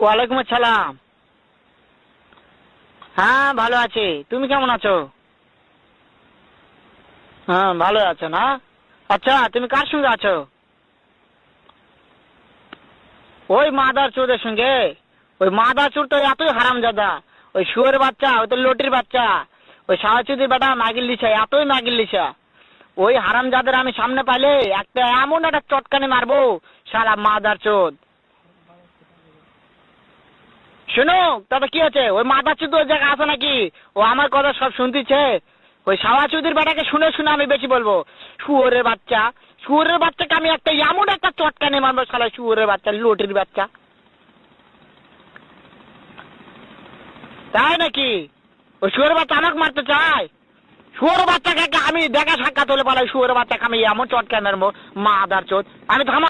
ওয়ালাইকুম আসসালাম। হ্যাঁ ভালো আছি, তুমি কেমন আছো? হ্যাঁ ভালো আছো না? আচ্ছা তুমি কার সঙ্গে আছো? ওই মাদার চোদের সঙ্গে। ওই মাদার চোর তো এতই হারামজাদা। ওই শুয়োর বাচ্চা, ওই তো লটির বাচ্চা। ওই সাহাচুদির বেটা মাগিল লিছা, এতই মাগিল লিছা। ওই হারামজাদের আমি সামনে পাইলে একটা এমন একটা চটকানি মারবো, শালা মাদার চোদ। শোনো, তবে কি আছে, ওই মাদার চোদ ওই জায়গায় আছে নাকি? ও আমার কথা সব শুনতেছে। ওই সাওয়াচুদির বেটাকে শুনে শুনে আমি বেশি বলবো। শুয়োরের বাচ্চা, শুয়োরের বাচ্চাকে আমি একটা এমন একটা চটকানি মারবো, শালা শুয়োরের বাচ্চা, লটির বাচ্চা। তাই নাকি? ওই শুয়োরের বাচ্চা আমাকে মারতে চায়? শুয়োর বাচ্চাকে আমি দেখা সাক্ষাৎ হলে পালাই, শুয়োরের বাচ্চাকে আমি এমন চটকানি মারবো, মাদার চোদ। আমি থামা।